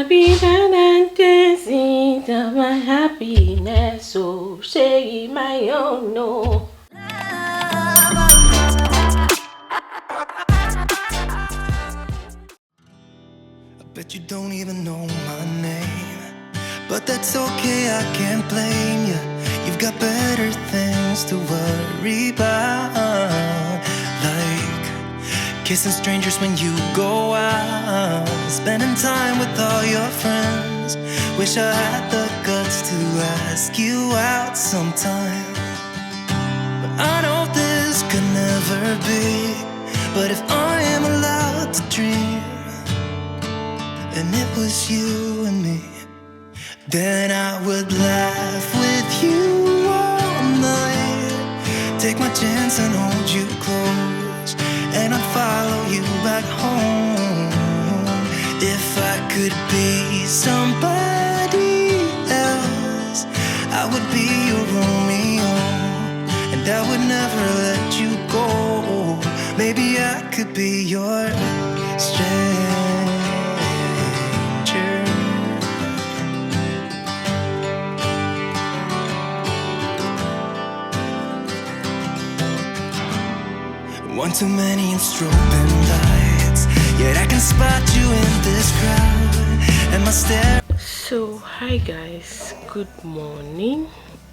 Happy Valentine's Day, my happiness, so say my own no. I bet you don't even know my name, but that's okay, I can't blame you. You've got better things to worry about, like kissing strangers when you go out, spending time with all your friends. Wish I had the guts to ask you out sometime, but I know this could never be. But if I am allowed to dream, and it was you and me, then I would laugh with you all night, take my chance and hold you close, and I'd follow you back home. If I could be somebody else, I would be your Romeo, and I would never let you go. Maybe I could be your stranger. One too many and strobing lights, yet I can spot you in this crowd, and my stare. So hi guys, good morning.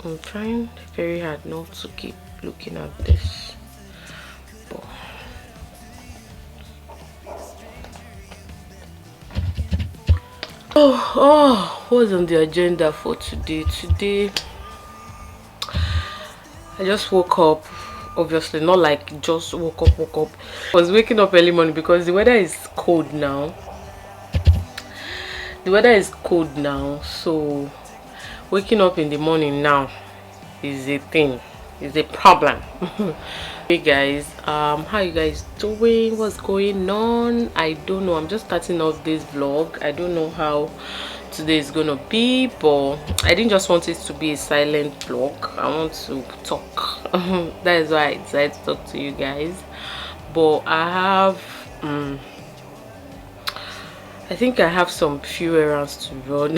I'm trying very hard not to keep looking at this, but what's on the agenda for today? I just woke up. Obviously not like just woke up. I was waking up early morning because the weather is cold now. So waking up in the morning now is a thing, is a problem. Hey guys, how you guys doing? What's going on? I don't know. I'm just starting off this vlog. I don't know how today is gonna be, but I didn't just want it to be a silent vlog. I want to talk. That is why I decided to talk to you guys. But I have I think I have some few errands to run.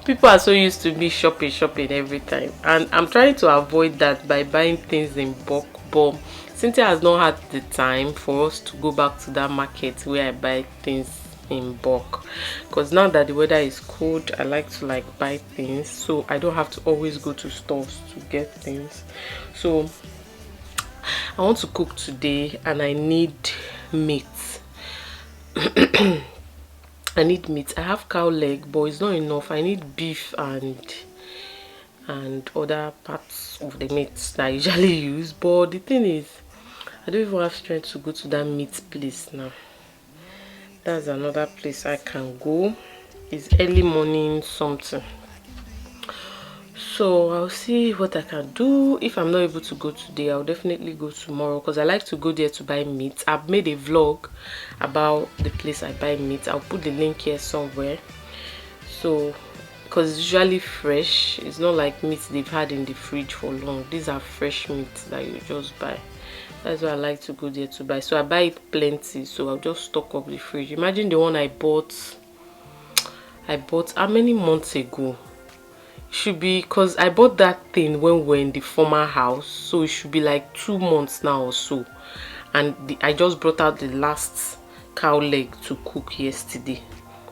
People are so used to me shopping every time, and I'm trying to avoid that by buying things in bulk. But Cynthia has not had the time for us to go back to that market where I buy things in bulk, because now that the weather is cold, I like to buy things, so I don't have to always go to stores to get things. So I want to cook today, and I need meat. I need meat. I have cow leg, but it's not enough. I need beef and other parts of the meat that I usually use. But the thing is, I don't even have strength to go to that meat place now. That's another place I can go. It's early morning something. So I'll see what I can do. If I'm not able to go today, I'll definitely go tomorrow, because I like to go there to buy meat. I've made a vlog about the place I buy meat. I'll put the link here somewhere. So because it's usually fresh, it's not like meat they've had in the fridge for long. These are fresh meat that you just buy. That's why I like to go there to buy. So I buy it plenty, so I'll just stock up the fridge. Imagine the one I bought how many months ago? Should be, because I bought that thing when we were in the former house, so it should be like 2 months now or so. And I just brought out the last cow leg to cook yesterday,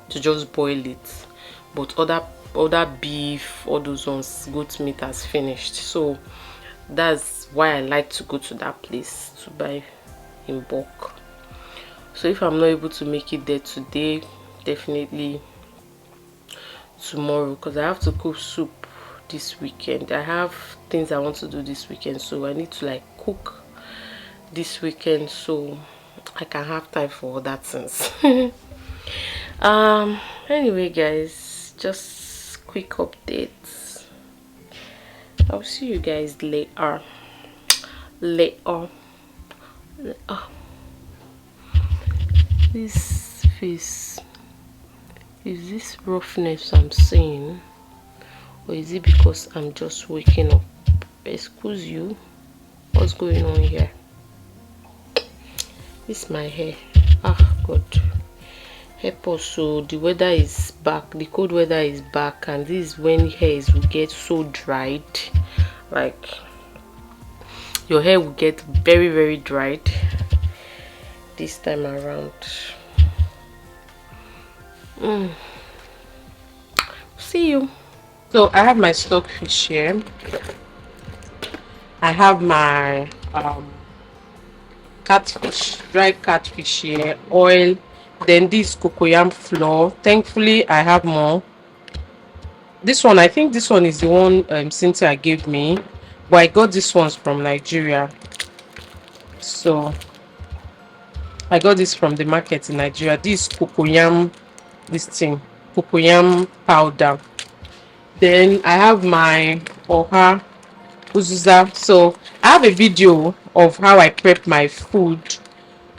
to just boil it. But other beef, all those ones, goat meat has finished. So that's why I like to go to that place to buy in bulk. So if I'm not able to make it there today, definitely tomorrow, because I have to cook soup this weekend. I have things I want to do this weekend, so I need to cook this weekend so I can have time for other things. Anyway guys, just quick updates. I'll see you guys later. This face, is this roughness I'm seeing, or is it because I'm just waking up? Excuse you, what's going on here? This is my hair. Ah God. help us. So the weather is back, the cold weather is back, and this is when hairs will get so dried, like your hair will get very, very dried this time around. See you. So I have my stockfish here. I have my catfish, dry catfish here, oil, then this cocoyam flour. Thankfully I have more. This one, I think this one is the one Cynthia gave me, but I got this ones from Nigeria. So I got this from the market in Nigeria. This cocoyam, this thing, cocoyam powder. Then I have my oha uzuza. So I have a video of how I prep my food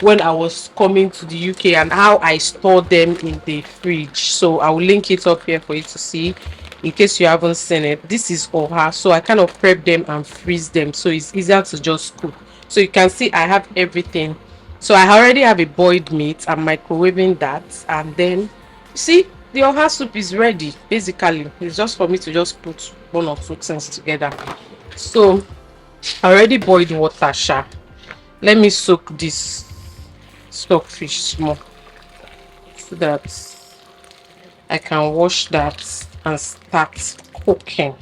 when I was coming to the UK and how I store them in the fridge. So I will link it up here for you to see in case you haven't seen it. This is oha, so I kind of prep them and freeze them, so it's easier to just cook. So you can see I have everything. So I already have a boiled meat. I'm microwaving that, and then you see the oha soup is ready. Basically it's just for me to just put one or two things together. So I already boiled water sha. Let me soak this stockfish small so that I can wash that and start cooking.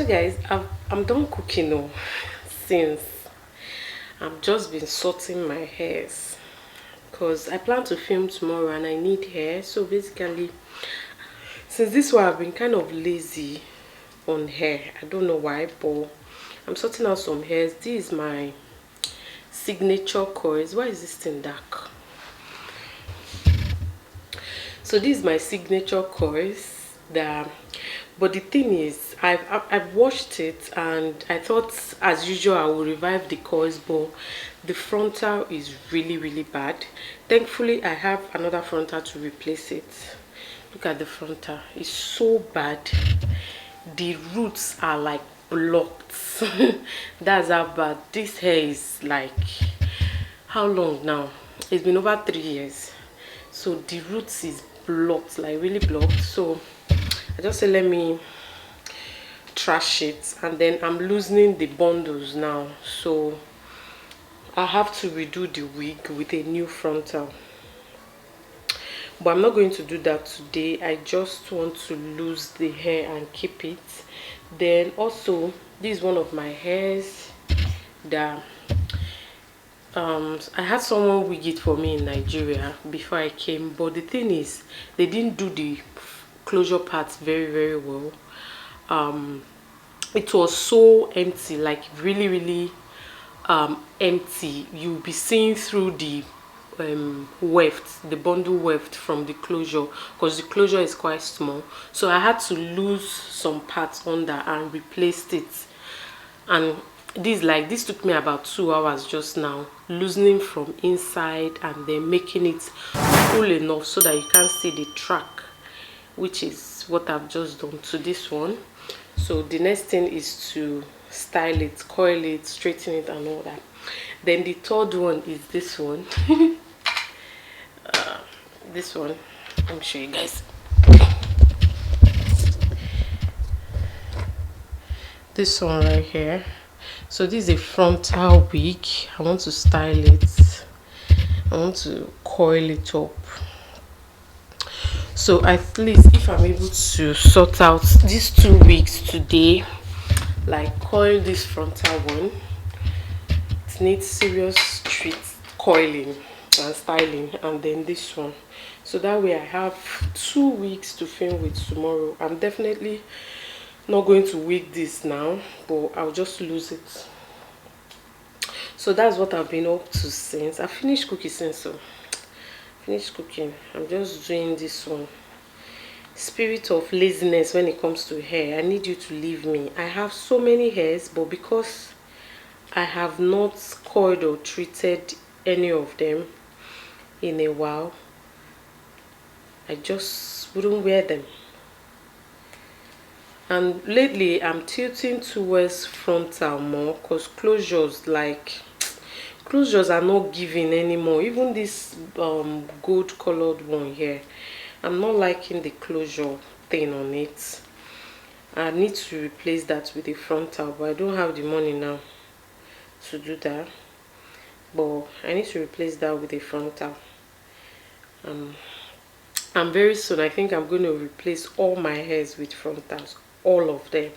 Guys, I'm done cooking now. Since I've just been sorting my hairs because I plan to film tomorrow and I need hair. So basically, since this one I've been kind of lazy on hair. I don't know why, but I'm sorting out some hairs. This is my signature coils. Why is this thing dark? So this is my signature coils that, but the thing is, I've washed it and I thought as usual I will revive the coils, but the frontal is really, really bad. Thankfully I have another frontal to replace it. Look at the frontal, it's so bad. The roots are like blocked. That's how bad this hair is. Like, how long now? It's been over 3 years. So the roots is blocked, like really blocked. So I just say let me trash it, and then I'm loosening the bundles now, so I have to redo the wig with a new frontal, but I'm not going to do that today. I just want to lose the hair and keep it. Then also, this is one of my hairs that I had someone wig it for me in Nigeria before I came, but the thing is they didn't do the closure parts very, very well. It was so empty, like really, really empty. You'll be seeing through the weft, the bundle weft from the closure, because the closure is quite small. So I had to lose some parts under and replaced it. And this took me about 2 hours just now, loosening from inside and then making it full enough so that you can't see the track, which is what I've just done to this one. So the next thing is to style it, coil it, straighten it and all that. Then the third one is this one. This one, let me show you guys. This one right here. So this is a frontal wig. I want to style it. I want to coil it up. So at least if I'm able to sort out these 2 weeks today, like coil this frontal one, it needs serious treat coiling and styling, and then this one, so that way I have 2 weeks to film with tomorrow. I'm definitely not going to wig this now, but I'll just lose it. So that's what I've been up to since I finished cooking. So finished cooking, I'm just doing this one. Spirit of laziness when it comes to hair, I need you to leave me. I have so many hairs, but because I have not coiled or treated any of them in a while, I just wouldn't wear them. And lately I'm tilting towards frontal more, because closures are not giving anymore. Even this gold colored one here, I'm not liking the closure thing on it. I need to replace that with a frontal, but I don't have the money now to do that. But I need to replace that with a frontal. And very soon I think I'm going to replace all my hairs with frontals, all of them,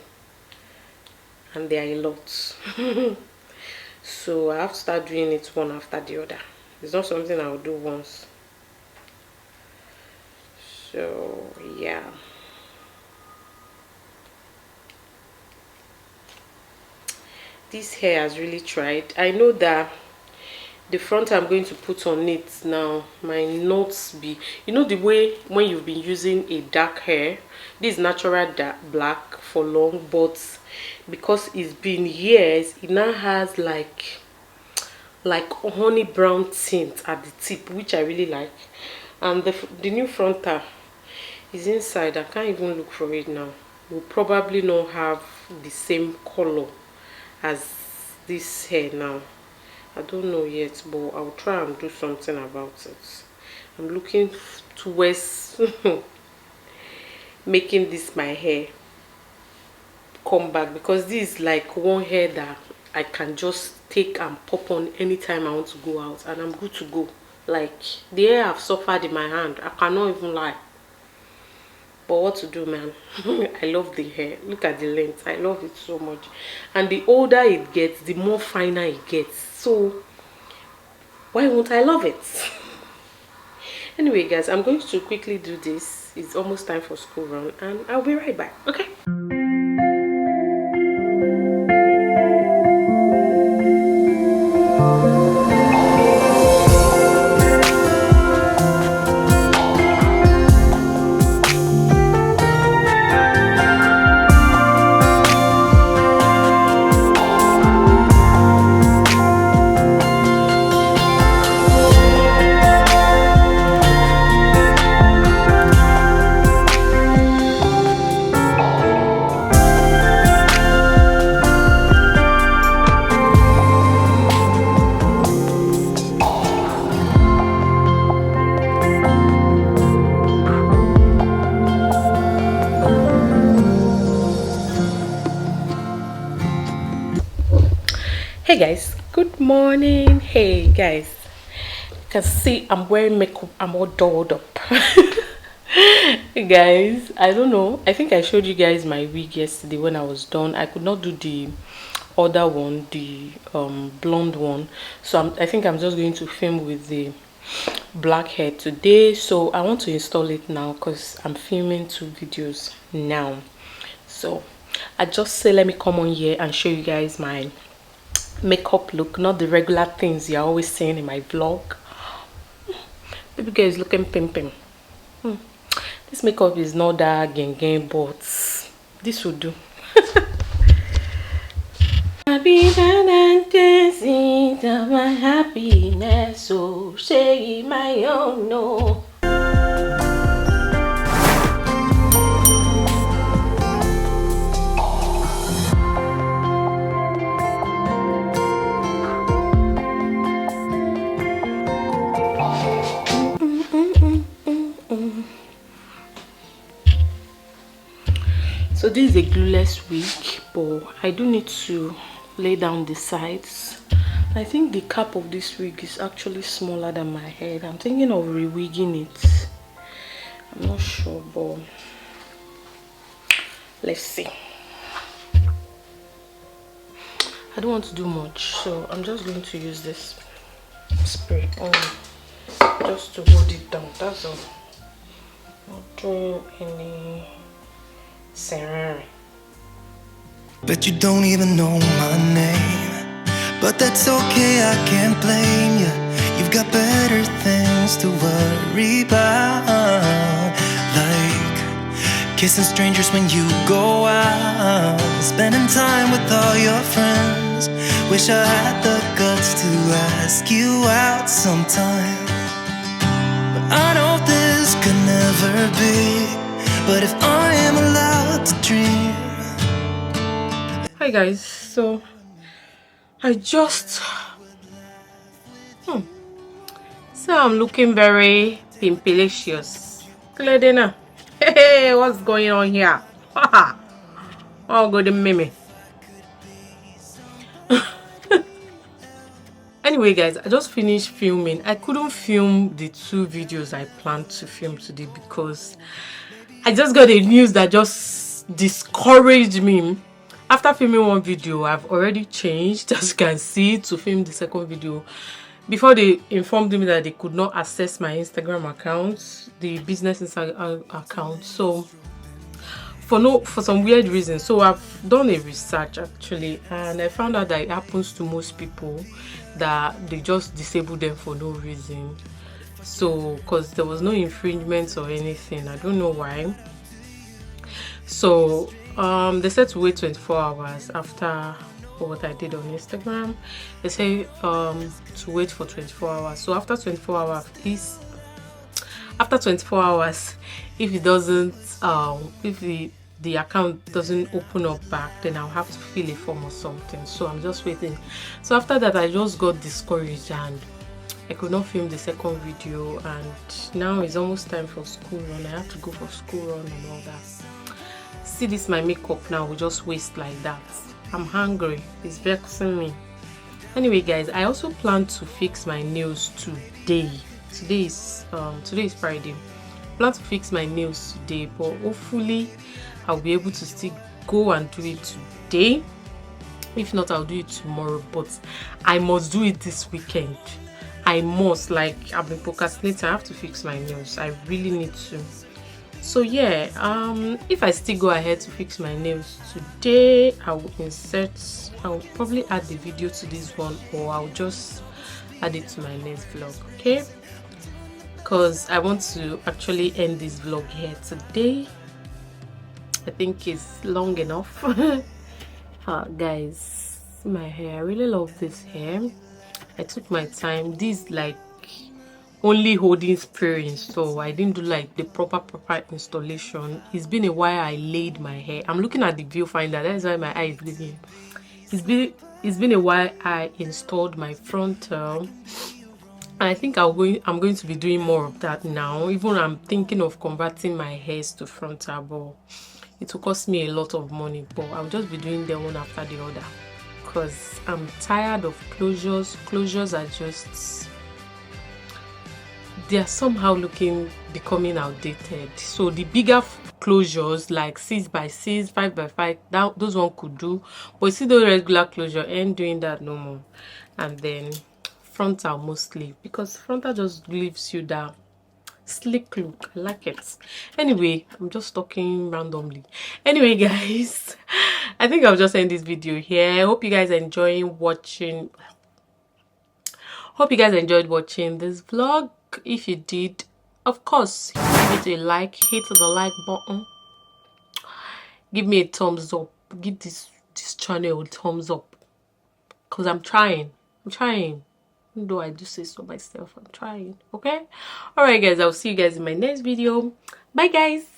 and they are a lot. So I have to start doing it one after the other. It's not something I'll do once. So yeah, this hair has really tried. I know that the front I'm going to put on it now might not be, you know, the way when you've been using a dark hair, this is natural dark black for long, but because it's been years, it now has like honey brown tint at the tip, which I really like. And the new frontal is inside. I can't even look for it now. Will probably not have the same color as this hair now. I don't know yet, but I'll try and do something about it. I'm looking towards making this my hair come back, because this is like one hair that I can just take and pop on anytime I want to go out, and I'm good to go. Like, the hair I've suffered in my hand, I cannot even lie. But what to do, man? I love the hair. Look at the length. I love it so much. And the older it gets, the more finer it gets. So why won't I love it? Anyway, guys, I'm going to quickly do this. It's almost time for school run, and I'll be right back. Okay. Hey guys, good morning. Hey guys, you can see I'm wearing makeup. I'm all dolled up. Hey guys, I don't know, I think I showed you guys my wig yesterday when I was done. I could not do the other one, the blonde one, so I think I'm just going to film with the black hair today. So I want to install it now because I'm filming 2 videos now. So I just say let me come on here and show you guys my makeup look, not the regular things you're always seeing in my vlog. Baby girl is looking pimping. This makeup is not that gang, but this will do. Happy Valentine's Day, my happiness, so say my own no. So this is a glueless wig, but I do need to lay down the sides. I think the cap of this wig is actually smaller than my head. I'm thinking of rewigging it. I'm not sure, but let's see. I don't want to do much, so I'm just going to use this spray only, just to hold it down. That's all. Not doing any serum. Bet you don't even know my name, but that's okay, I can't blame you. You've got better things to worry about, like kissing strangers when you go out, spending time with all your friends. Wish I had the guts to ask you out sometime, but I know this could never be. But if I am allowed to dream. Hi guys, so I just I'm looking very pimpilicious. Cledena. Hey, what's going on here? Oh, good meme. Anyway guys, I just finished filming. I couldn't film the 2 videos I planned to film today because I just got a news that just discouraged me. After filming 1 video, I've already changed, as you can see, to film the 2nd video. Before, they informed me that they could not access my Instagram account, the business Instagram account. So for some weird reason, so I've done a research actually, and I found out that it happens to most people, that they just disable them for no reason. So because there was no infringement or anything, I don't know why. So they said to wait 24 hours after what I did on Instagram. They say to wait for 24 hours. So after 24 hours, if it doesn't if the account doesn't open up back, then I'll have to fill a form or something. So I'm just waiting. So after that, I just got discouraged and I could not film the 2nd video, and now it's almost time for school run. I have to go for school run and all that. See, this my makeup now will just waste like that. I'm hungry. It's vexing me. Anyway guys, I also plan to fix my nails today. Today is Friday. I plan to fix my nails today, but hopefully I'll be able to still go and do it today. If not, I'll do it tomorrow, but I must do it this weekend. I must. Like, I've been procrastinating. I have to fix my nails. I really need to. So yeah, if I still go ahead to fix my nails today, I'll probably add the video to this one, or I'll just add it to my next vlog, okay? Because I want to actually end this vlog here today. I think it's long enough. Guys, my hair, I really love this hair. I took my time. This like only holding spray, so I didn't do like the proper installation. It's been a while I laid my hair. I'm looking at the viewfinder, that's why my eye is bleeding. It's been a while I installed my frontal, and I think I'm going to be doing more of that now. Even I'm thinking of converting my hairs to frontal, but it will cost me a lot of money. But I'll just be doing them one after the other because I'm tired of closures. Closures are just, they are somehow becoming outdated. So the bigger closures like 6x6, 5x5, those one could do, but you see the regular closure ain't doing that no more. And then frontal mostly, because frontal just gives you that slick look. I like it. Anyway, I'm just talking randomly. Anyway guys, I think I'll just end this video here. I hope you guys enjoyed watching this vlog. If you did, of course, give it a like, hit the like button, give me a thumbs up, give this channel a thumbs up, because I'm trying, even though I do say so myself. I'm trying. Okay, all right guys, I'll see you guys in my next video. Bye guys.